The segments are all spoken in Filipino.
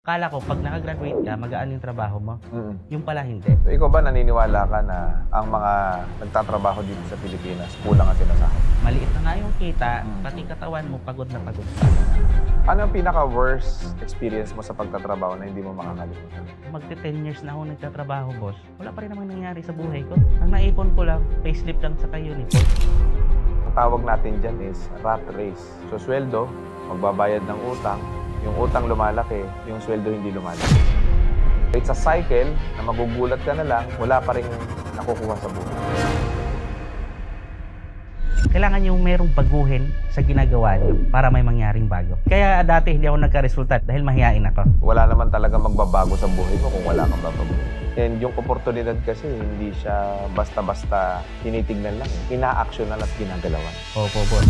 Akala ko pag nakagraduate ka, magaan yung trabaho mo. Yung pala hindi. So, ikaw ba naniniwala ka na ang mga nagtatrabaho dito sa Pilipinas kulang ang sinasahod? Maliit na nga yung kita, pati katawan mo pagod na pagod pa. Ano ang pinaka-worst experience mo sa pagtatrabaho na hindi mo makakalimutan? Magti 10 years na ako nagtatrabaho, boss. Wala pa rin namang nangyari sa buhay ko. Ang naipon ko lang, payslip lang sa uniform. Ang tawag natin dyan is rat race. So, sweldo, magbabayad ng utang, yung utang lumalaki, yung sweldo hindi lumalaki. It's a cycle na magugulat ka na lang, wala pa rin nakukuha sa buhay. Kailangan yung merong baguhin sa ginagawa niyo para may mangyaring bago. Kaya dati hindi ako nagka-resulta dahil mahihain ako. Wala naman talaga magbabago sa buhay mo kung wala kang babaguhin. And yung oportunidad kasi, hindi siya basta-basta tinitignan lang. Ina-actionan at ginagalawan. Opo, boss.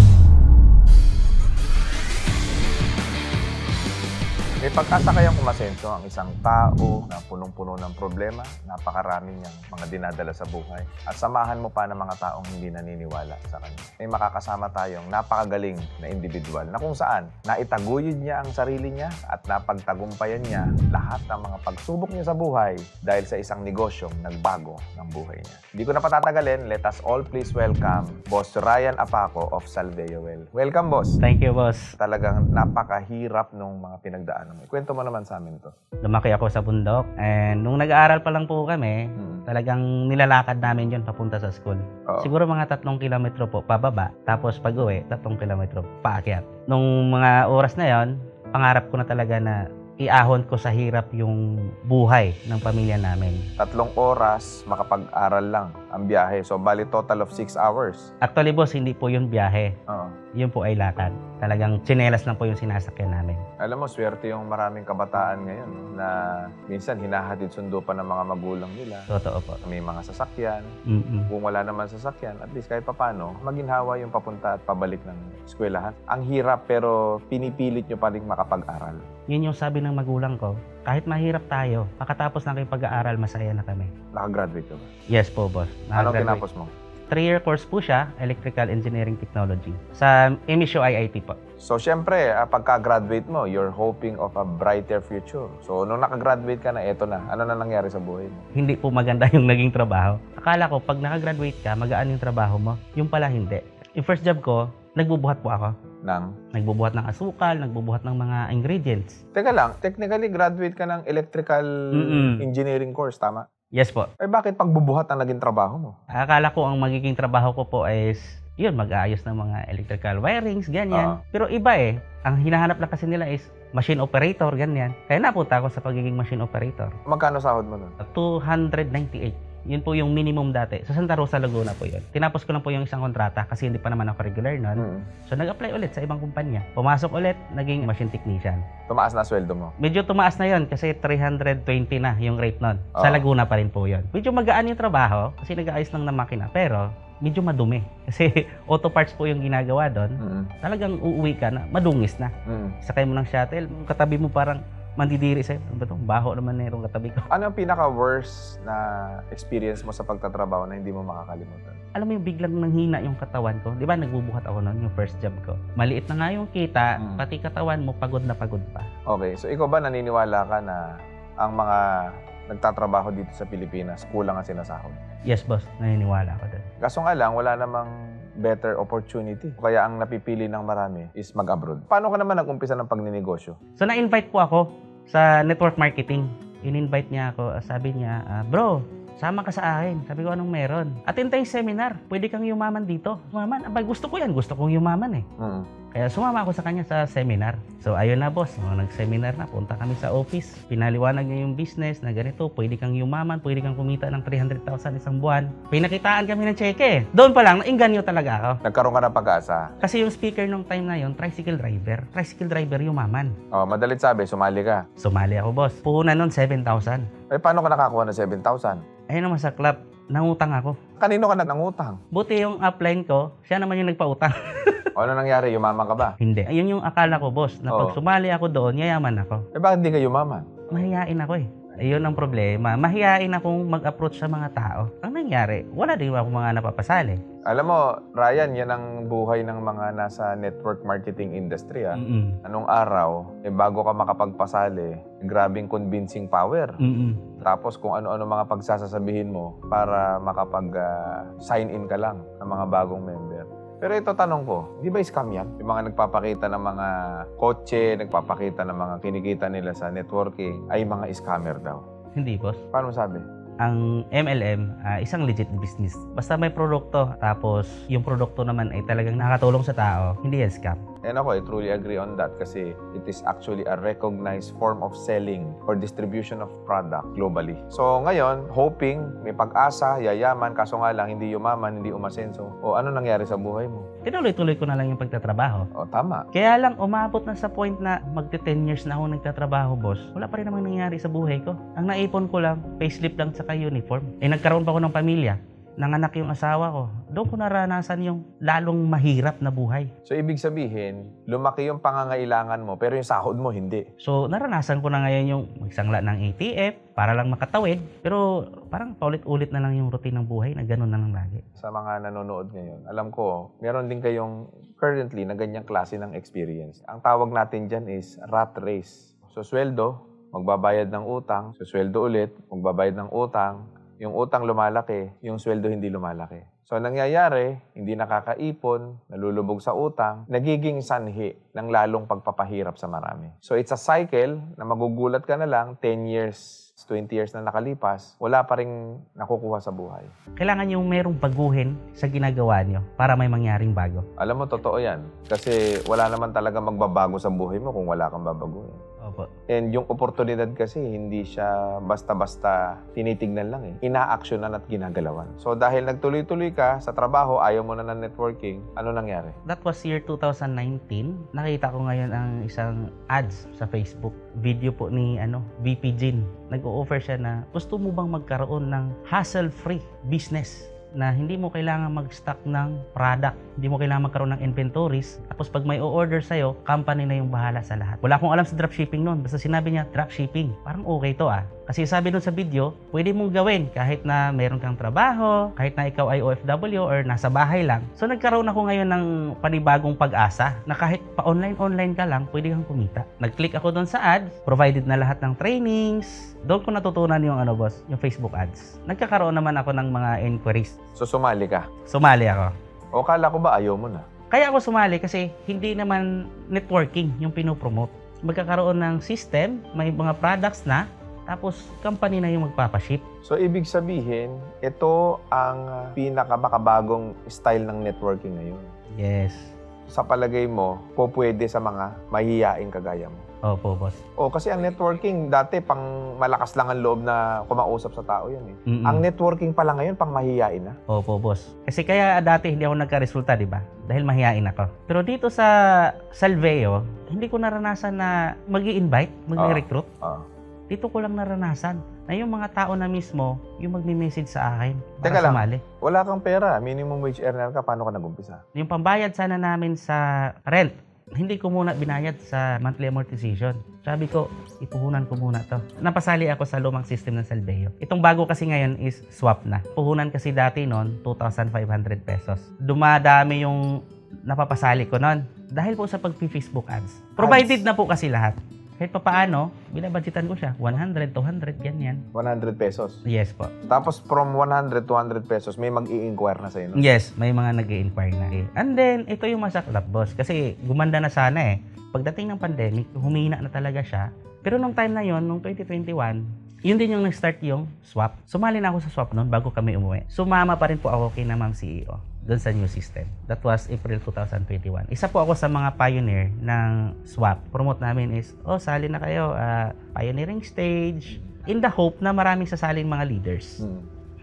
May pag-asa kayang umasenso ang isang tao na punong-puno ng problema, napakarami niyang mga dinadala sa buhay, at samahan mo pa ng mga taong hindi naniniwala sa kanya. May makakasama tayong napakagaling na individual na kung saan naitaguyod niya ang sarili niya at napagtagumpayan niya lahat ng mga pagsubok niya sa buhay dahil sa isang negosyong nagbago ng buhay niya. Hindi ko na patatagalin, let us all please welcome Boss Ryan Apaco of Salveo Well. Welcome, boss. Thank you, boss. Talagang napakahirap nung mga pinagdaan. Kwento mo naman sa amin to. Lumaki ako sa bundok and nung nag-aaral pa lang po kami, talagang nilalakad namin yun papunta sa school. Siguro mga 3 kilometro po pababa, tapos pag-uwi, 3 kilometro paakyat. Nung mga oras na yon, pangarap ko na talaga na iahon ko sa hirap yung buhay ng pamilya namin. 3 oras, makapag-aral lang ang biyahe. So, bali total of 6 hours. Actually, boss, hindi po yun biyahe. Yun po ay lakad. Talagang tsinelas lang po yung sinasakyan namin. Alam mo, swerte yung maraming kabataan ngayon na minsan hinahatid sundo pa ng mga magulang nila. Totoo po. May mga sasakyan. Kung wala naman sasakyan, at least kahit papano, maginhawa yung papunta at pabalik ng eskwelahan. Ang hirap pero pinipilit nyo pa rin makapag-aral. Yun yung sabi ng magulang ko, kahit mahirap tayo, pagkatapos ng pag-aaral, masaya na kami. Nakagraduate ka ba? Yes po, boss. Anong tinapos mo? 3-year course po siya, Electrical Engineering Technology, sa MSU IIT po. So, syempre, pagka-graduate mo, you're hoping of a brighter future. So, nung nakagraduate ka na, eto na. Ano na nangyari sa buhay mo? Hindi po maganda yung naging trabaho. Akala ko, pag nakagraduate ka, magaan yung trabaho mo. Yung pala hindi. Yung first job ko, nagbubuhat po ako. Nagbubuhat ng asukal, nagbubuhat ng mga ingredients. Teka lang, technically graduate ka ng electrical engineering course, tama? Yes po. Eh bakit pagbubuhat ang naging trabaho mo? Akala ko ang magiging trabaho ko po is, yun, mag-aayos ng mga electrical wirings, ganyan. Pero iba eh. Ang hinahanap lang kasi nila is machine operator, ganyan. Kaya napunta ako sa pagiging machine operator. Magkano sahod mo nun? 298. Yun po yung minimum dati. Sa Santa Rosa, Laguna po yun. Tinapos ko lang po yung isang kontrata kasi hindi pa naman ako regular nun. So, nag-apply ulit sa ibang kumpanya. Pumasok ulit, naging machine technician. Tumaas na sweldo mo? Medyo tumaas na yun kasi 320 na yung rate nun. Sa Laguna pa rin po yun. Medyo magaan yung trabaho kasi nag-aayos lang ng makina. Pero, medyo madumi. Kasi auto parts po yung ginagawa doon. Talagang uuwi ka na, madungis na. Sakay mo ng shuttle, katabi mo parang mandidiri sa'yo. Ano ba ito? Baho naman na yung katabi ko. Ano ang pinaka-worst na experience mo sa pagtatrabaho na hindi mo makakalimutan? Alam mo yung biglang nanghina yung katawan ko. Di ba nagbubuhat ako noon, yung first job ko. Maliit na nga yung kita, pati katawan mo pagod na pagod pa. Okay, so ikaw ba naniniwala ka na ang mga nagtatrabaho dito sa Pilipinas kulang ang sinasahod? Yes, boss. Naniniwala ako doon. Kaso nga lang, wala namang better opportunity. Kaya ang napipili ng marami is mag-abroad. Paano ka naman nag-umpisa ng pagninegosyo? So, na-invite po ako sa network marketing. In-invite niya ako. Sabi niya, bro, sama ka sa akin. Sabi ko, anong meron? Attend tayo seminar. Pwede kang yumaman dito. Yumaman? Abay, gusto ko yan. Gusto kong yumaman eh. Kaya sumama ako sa kanya sa seminar. So, ayun na, boss. Nag-seminar na. Punta kami sa office. Pinaliwanag niya yung business na ganito. Pwede kang yumaman. Pwede kang kumita ng 300,000 isang buwan. Pinakitaan kami ng cheque. Doon pa lang, nainganyo talaga ako. Nagkaroon ka ng pag-asa? Kasi yung speaker nung time na yon, tricycle driver. Tricycle driver yumaman. Madalit sabi, sumali ka. Sumali ako, boss. Puhunan nun, 7,000. Eh, paano ka nakakuha ng 7,000? Ayun naman sa club, nangutang ako. Kanino ka nangutang? Buti yung upline ko, siya naman yung nagpautang. Ano nangyari? Yumaman ka ba? Hindi. Ayun yung akala ko, boss, na pag sumali ako doon, yayaman ako. Eh, bakit hindi ka yumaman? Mahihain ako eh. Ayun ang problema. Mahiyain akong mag-approach sa mga tao. Ang nangyari, wala din ako mga napapasali. Alam mo, Ryan, yan ang buhay ng mga nasa network marketing industry. Anong araw, bago ka makapagpasali, grabing convincing power. Tapos kung ano-ano mga pagsasasabihin mo para makapag-sign in ka lang ng mga bagong member. Pero ito tanong ko, di ba scam yan? Yung mga nagpapakita ng mga kotse, nagpapakita ng mga kinikita nila sa networking, ay mga scammer daw. Hindi, boss. Paano sabi? Ang MLM, isang legit business. Basta may produkto, tapos yung produkto naman ay talagang nakatulong sa tao, hindi yan scam. And ako, I truly agree on that kasi it is actually a recognized form of selling or distribution of product globally. So ngayon, hoping, may pag-asa, yayaman, kaso nga lang, hindi yumaman, hindi umasenso. O ano nangyari sa buhay mo? Tinuloy-tuloy ko na lang yung pagtatrabaho. O tama. Kaya lang umabot na sa point na magte-10 years na ako nagtatrabaho, boss. Wala pa rin namang nangyari sa buhay ko. Ang naipon ko lang, payslip lang saka uniform. Nagkaroon pa ako ng pamilya. Nanganak yung asawa ko. Doon ko naranasan yung lalong mahirap na buhay. So ibig sabihin, lumaki yung pangangailangan mo pero yung sahod mo hindi. So naranasan ko na ngayon yung magsangla ng ATF para lang makatawid. Pero parang paulit-ulit na lang yung routine ng buhay na gano'n na lang lagi. Sa mga nanonood ngayon, alam ko, meron din kayong currently na ganyang klase ng experience. Ang tawag natin dyan is rat race. So sweldo, magbabayad ng utang. So sweldo ulit, magbabayad ng utang. Yung utang lumalaki, yung sweldo hindi lumalaki. So, nangyayari, hindi nakakaipon, nalulubog sa utang, nagiging sanhi ng lalong pagpapahirap sa marami. So, it's a cycle na magugulat ka na lang, 10 years, 20 years na nakalipas, wala pa rin nakukuha sa buhay. Kailangan yung merong baguhin sa ginagawa nyo para may mangyaring bago. Alam mo, totoo yan. Kasi wala naman talaga magbabago sa buhay mo kung wala kang babaguhin. Opo. And yung oportunidad kasi, hindi siya basta-basta tinitignan lang eh. Ina-actionan at ginagalawan. So dahil nagtuloy-tuloy ka sa trabaho, ayaw mo na ng networking, ano nangyari? That was year 2019. Nakita ko ngayon ang isang ads sa Facebook. Video po ni VP Jin. Nag-o-offer siya na gusto mo bang magkaroon ng hassle-free business na hindi mo kailangan mag-stock ng product, hindi mo kailangan magkaroon ng inventories, tapos pag may o-order sa'yo, company na yung bahala sa lahat. Wala akong alam sa dropshipping noon, basta sinabi niya dropshipping. Parang okay to Kasi sabi doon sa video, pwede mong gawin kahit na meron kang trabaho, kahit na ikaw ay OFW or nasa bahay lang. So nagkaroon ako ngayon ng panibagong pag-asa na kahit pa-online ka lang, pwede kang kumita. Nag-click ako doon sa ads, provided na lahat ng trainings. Doon ko natutunan yung boss, yung Facebook ads. Nagkakaroon naman ako ng mga inquiries. So sumali ka? Sumali ako. O kala ko ba ayaw mo na? Kaya ako sumali kasi hindi naman networking yung pinopromote. Magkakaroon ng system, may mga products na, tapos company na yung magpapaship. So ibig sabihin, ito ang pinakamakabagong style ng networking ngayon. Yes. Sa palagay mo, pwede sa mga mahihiyaing kagaya mo. Opo, boss. Kasi ang networking, dati pang malakas lang ang loob na kumausap sa tao yan eh. Ang networking pala ngayon, pang mahihiyain na. Opo, boss. Kasi kaya dati hindi ako nagka-resulta, di ba? Dahil mahihiyain ako. Pero dito sa Salveo, hindi ko naranasan na mag-i-invite, mag-recruit. Dito ko lang naranasan na yung mga tao na mismo, yung magme-message sa akin para Teka lang, sumali. Wala kang pera, minimum wage earner ka, paano ka nag-umpisa? Yung pambayad sana namin sa rent, hindi ko muna binayad sa monthly amortization. Sabi ko, ipuhunan ko muna to. Napasali ako sa lumang system ng Salveo. Itong bago kasi ngayon is swap na. Puhunan kasi dati noon, 2,500 pesos. Dumadami yung napapasali ko noon. Dahil po sa pag-Facebook ads. Provided na po kasi lahat. Kahit pa paano, binabudgetan ko siya. 100, 200, ganyan. 100 pesos. Yes po. Tapos from 100 to 100 pesos, may mag-i-inquire na sa'yo. No? Yes, may mga nag-i-inquire na eh. And then, ito yung masaklap, boss. Kasi gumanda na sana eh. Pagdating ng pandemic, humina na talaga siya. Pero nung time na yon, nung 2021, yun din yung nag-start yung swap. Sumali na ako sa swap noon bago kami umuwi. Sumama pa rin po ako kay na Ma'am CEO doon sa new system. That was April 2021. Isa po ako sa mga pioneer ng swap. Promote namin is, sali na kayo, pioneering stage, in the hope na maraming sasalin mga leaders.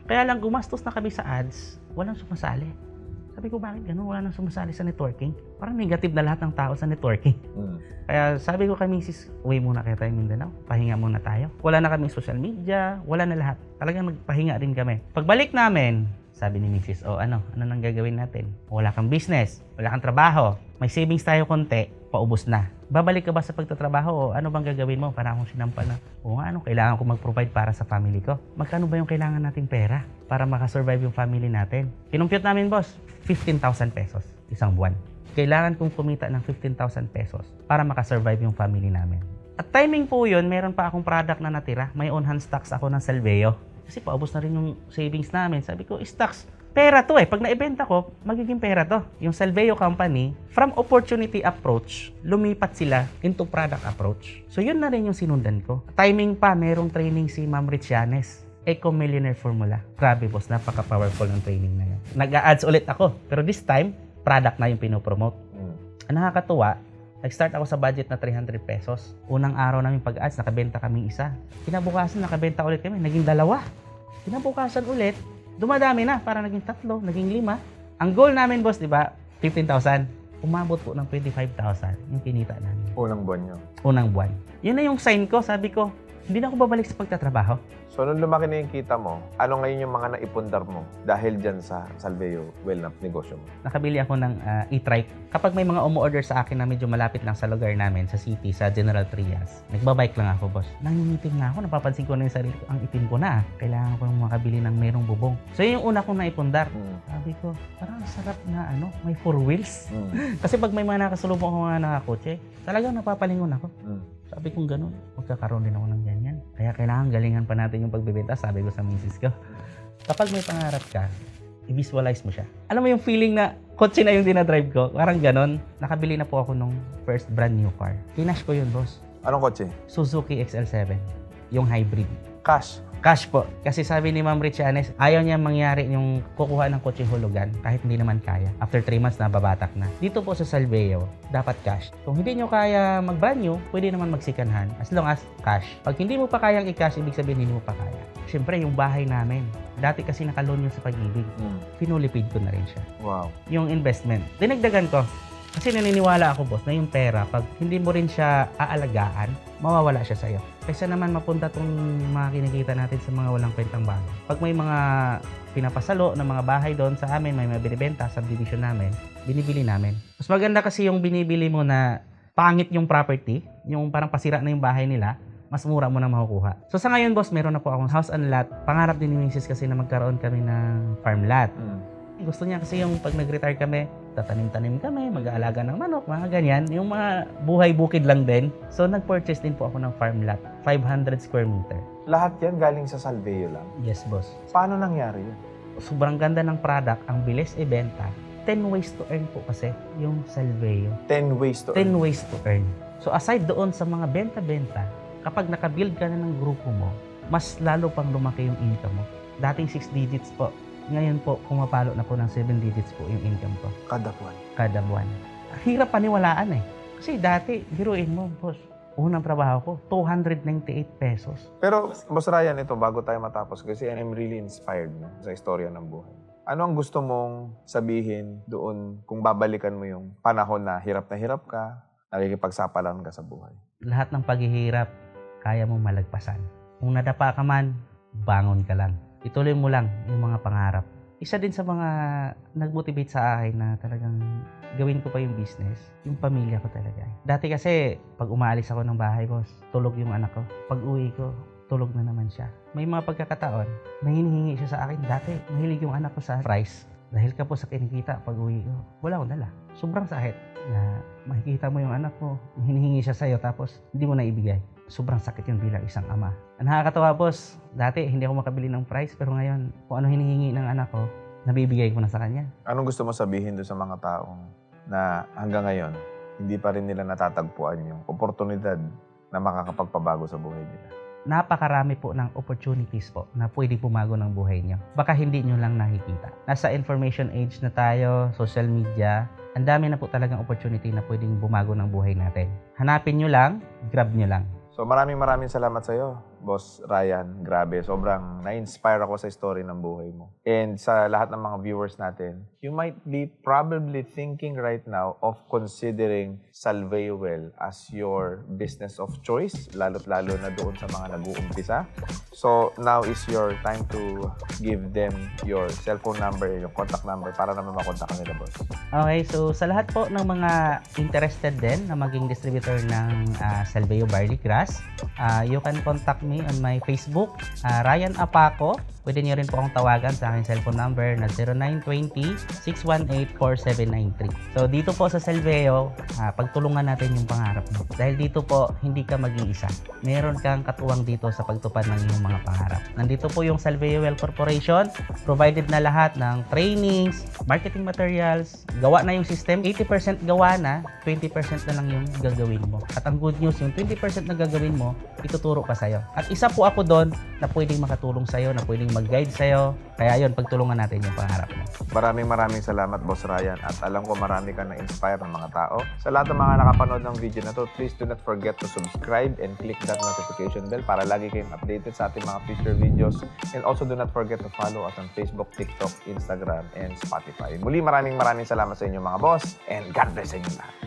Kaya lang gumastos na kami sa ads, walang sumasali. Sabi ko, bakit ganun? Wala nang sumasali sa networking. Parang negative na lahat ng tao sa networking. Kaya sabi ko kay Mrs., uwi muna kayo tayo Mindanao. Pahinga muna tayo. Wala na kaming social media, wala na lahat. Talagang nagpahinga rin kami. Pagbalik namin, sabi ni Mrs., ano nang gagawin natin? Wala kang business, wala kang trabaho, may savings tayo konti, paubos na. babalik ka ba sa pagtatrabaho o ano bang gagawin mo? Para akong sinampal na, o nga, ano, kailangan ko mag-provide para sa family ko. Magkano ba yung kailangan nating pera para makasurvive yung family natin? Kinumpute namin, boss, 15,000 pesos isang buwan. Kailangan kong kumita ng 15,000 pesos para makasurvive yung family namin. At timing po yun, meron pa akong product na natira. May on-hand stocks ako ng Salveo. Kasi paubos na rin yung savings namin. Sabi ko, stocks, pera to eh. Pag naibenta ko, magiging pera to. Yung Salveo company, from opportunity approach, lumipat sila into product approach. So yun na rin yung sinundan ko. Timing pa, merong training si Ma'am Richianes. Eco Millionaire Formula. Grabe boss, napaka-powerful ng training na yun. Nag-a-ads ulit ako. Pero this time, product na yung pinopromote. Ang nakakatuwa, nag-start ako sa budget na 300 pesos. Unang araw namin pag-ads, nakabenta kami isa. Kinabukasan, nakabenta ulit kami, naging 2. Kinabukasan ulit, dumadami na, para naging 3, naging 5. Ang goal namin, boss, di ba, 15,000. Umabot po ng 25,000 yung kinita namin. Unang buwan nyo. Unang buwan. Yun na yung sign ko, sabi ko, hindi na ako babalik sa pagtatrabaho. So, nung lumaki na yung kita mo, ano ngayon yung mga naipundar mo dahil dyan sa Salveo Wellness negosyo mo? Nakabili ako ng e-trike. Kapag may mga umu-order sa akin na medyo malapit lang sa lugar namin, sa city, sa General Trias, nagbabike lang ako, boss. Nangingitim na ako, napapansin ko na yung sarili ko, ang itim ko na. Kailangan ko nang makabili ng merong bubong. So, yun yung una kong naipundar. Sabi ko, parang sarap na may 4 wheels. Kasi pag may mga nakasulubong ako nga nakakotse, talagang napapalingon ako. Sabi kong ganun, magkakaroon din ako ng ganyan. Kaya kailangan galingan pa natin yung pagbebenta, sabi ko sa misis ko. Kapag may pangarap ka, i-visualize mo siya. Alam mo yung feeling na kotse na yung dinadrive ko? Parang ganun. Nakabili na po ako nung first brand new car. Kinash ko yun, boss. Anong kotse? Suzuki XL7. Yung hybrid. Cash. Cash po. Kasi sabi ni Ma'am Richianes, ayaw niya mangyari yung kukuha ng kotse hulugan kahit hindi naman kaya. After 3 months na babatak na. Dito po sa Salveo, dapat cash. Kung hindi nyo kaya mag-brand new, pwede naman magsikanhan as long as cash. Pag hindi mo pa kayang i-cash, ibig sabihin hindi mo pa kaya. Siyempre, yung bahay namin, dati kasi nakaloan yun sa Pag-ibig. Pinulipid ko na rin siya. Wow. Yung investment, dinagdagan ko. Kasi naniniwala ako, boss, na yung pera, pag hindi mo rin siya aalagaan, mawawala siya sa'yo. Kaysa naman mapunta tong mga kinikita natin sa mga walang kwentang bagay. Pag may mga pinapasalo ng mga bahay doon sa amin, may mga binibenta sa subdivision namin, binibili namin. Mas maganda kasi yung binibili mo na pangit yung property, yung parang pasira na yung bahay nila, mas mura mo na makukuha. So sa ngayon, boss, meron na po akong house and lot. Pangarap din ni Mrs. kasi na magkaroon kami ng farm lot. Gusto niya kasi yung pag nag-retire kami, tatanim-tanim kami, mag-aalaga ng manok, mga ganyan. Yung mga buhay bukid lang din. So nag-purchase din po ako ng farm lot, 500 square meter. Lahat yan galing sa Salveo lang? Yes, boss. Paano nangyari yun? Sobrang ganda ng product, ang bilis ibenta. 10 ways to earn po kasi yung Salveo. 10 ways to 10 earn? ways to earn. So aside doon sa mga benta-benta, kapag nakabuild ka na ng grupo mo, mas lalo pang lumaki yung income mo. Dating 6 digits po. Ngayon po, pumapalo na po ng 7 digits po yung income ko. Kada buwan? Kada buwan. Hirap paniwalaan eh. Kasi dati, biruin mo, boss. Unang trabaho ko, 298 pesos. Pero, Boss Ryan, ito bago tayo matapos kasi I'm really inspired sa istorya ng buhay. Ano ang gusto mong sabihin doon kung babalikan mo yung panahon na hirap ka, nakikipagsapalaran ka sa buhay? Lahat ng paghihirap, kaya mo malagpasan. Kung nadapa ka man, bangon ka lang. Ituloy mo lang yung mga pangarap. Isa din sa mga nag-motivate sa akin na talagang gawin ko pa yung business, yung pamilya ko talaga. Dati kasi, pag umaalis ako ng bahay, boss, tulog yung anak ko. Pag uwi ko, tulog na naman siya. May mga pagkakataon na hinihingi siya sa akin. Dati, mahilig yung anak ko sa fries. Dahil ka po sa kinikita, pag uwi ko, wala akong dala. Sobrang sakit na makikita mo yung anak mo, hinihingi siya sa'yo, tapos hindi mo na ibigay. Sobrang sakit yun bilang isang ama. Ang nakakatawa, boss, dati hindi ako makabili ng price, pero ngayon, kung ano hinihingi ng anak ko, nabibigay ko na sa kanya. Anong gusto mo sabihin doon sa mga taong na hanggang ngayon, hindi pa rin nila natatagpuan yung oportunidad na makakapagpabago sa buhay nila? Napakarami po ng opportunities po na pwede pumago ng buhay nyo. Baka hindi nyo lang nakikita. Nasa information age na tayo, social media, ang dami na po talagang opportunity na pwedeng bumago ng buhay natin. Hanapin nyo lang, grab nyo lang. So maraming salamat sa iyo, Boss Ryan, grabe. Sobrang na-inspire ako sa story ng buhay mo. And sa lahat ng mga viewers natin, you might be probably thinking right now of considering Salveo Well as your business of choice, lalo't lalo na doon sa mga nag-uumpisa. So, now is your time to give them your cellphone number, yung contact number para naman makontak nila, boss. Okay, so sa lahat po ng mga interested din na maging distributor ng Salveo Barley Grass, you can contact me on my Facebook, Ryan Apaco. Pwede niyo rin po akong tawagan sa aking cellphone number na 0920-618-4793. So dito po sa Salveo, pagtulungan natin yung pangarap mo. Dahil dito po, hindi ka mag-iisa. Meron kang katuwang dito sa pagtupad ng iyong mga pangarap. Nandito po yung Salveo Well Corporation, provided na lahat ng trainings, marketing materials, gawa na yung system, 80% gawa na, 20% na lang yung gagawin mo. At ang good news, yung 20% na gagawin mo, ituturo ka sa'yo. At isa po ako doon na pwedeng makatulong sa'yo, na pwedeng mag-guide sa'yo. Kaya yun, pagtulungan natin yung pangarap mo. Maraming salamat, Boss Ryan. At alam ko marami ka na-inspire ng mga tao. Sa lahat ng mga nakapanood ng video na to, please do not forget to subscribe and click that notification bell para lagi kayong updated sa ating mga future videos. And also do not forget to follow us on Facebook, TikTok, Instagram, and Spotify. Muli maraming salamat sa inyo mga boss. And God bless sa inyo lahat.